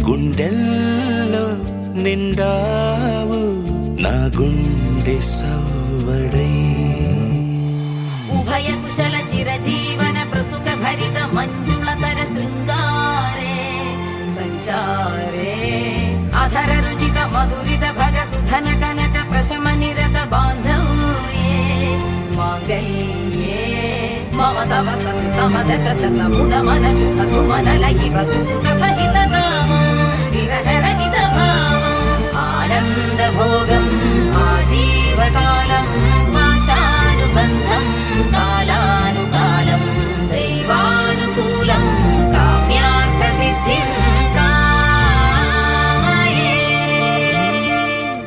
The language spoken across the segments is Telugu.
గుండెల్లో నిండావు నా గుండె సవ్వడై. ఉభయ కుశల చిరజీవన ప్రసుక భరిత మంజుళతర శృంగారే సంచారే అధర రుచిత మధురిత భగ సుధన కనక ప్రశమ నిరత బాంధవ్యే మాంగళ్యే మమ తవ సతి సమదశ శత ముద మన శుభ సుమన లయివ సుసుత సహిత విరహ రహిత భావం ఆనంద భోగం ఆజీవకాలం పాశానుబంధం కాలానుకాలం దైవానుకూలం కామ్యార్థ సిద్ధిం కామయే.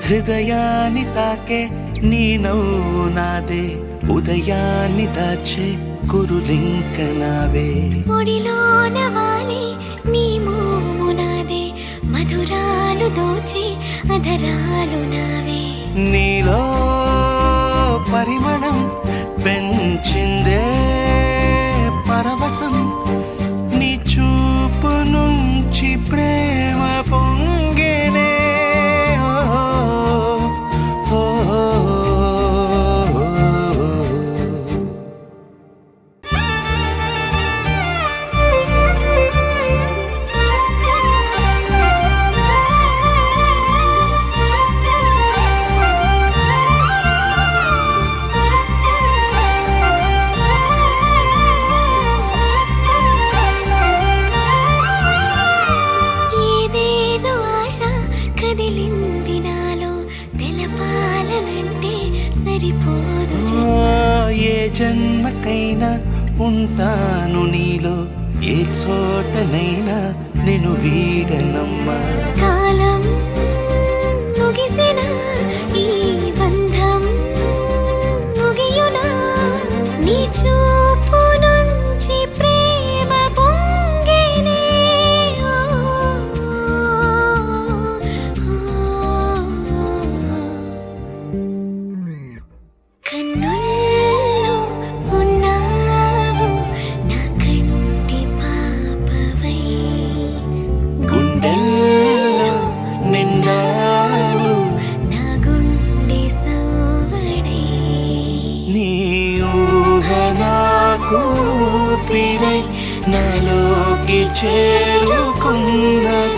హృదయాన్ని తాకే నీ నవ్వు నాదే, ఉదయాన్ని దాచే కురులింక నావే. ఒడిలోన వాలి నీ మోము నాదే, మధురాలు దోచి అధరాలు నావే. నీలో పరిమళం పెంచిందే పరవశం, నీ చూపు నుంచి ప్రేమ పొంగేనే. కదిలింది నాలో తెలపాలనంటే సరిపోదు. ఏ జన్మకైనా ఉంటాను నీలో, ఏ చోటనైనా నేను వీడనమ్మా. కాలం ముగిసిన ఈ బంధం ముగియునా, నీ చూపు నుంచి ప్రేమ పొంగేనే. కన్నుల్లో ఉన్నావు నా కంటి పాపవై, గుండెల్లో నిండావు నా గుండె సవ్వడై. నీ ఊహ నాకు పిరై నాలోకి చేరుకున్నది.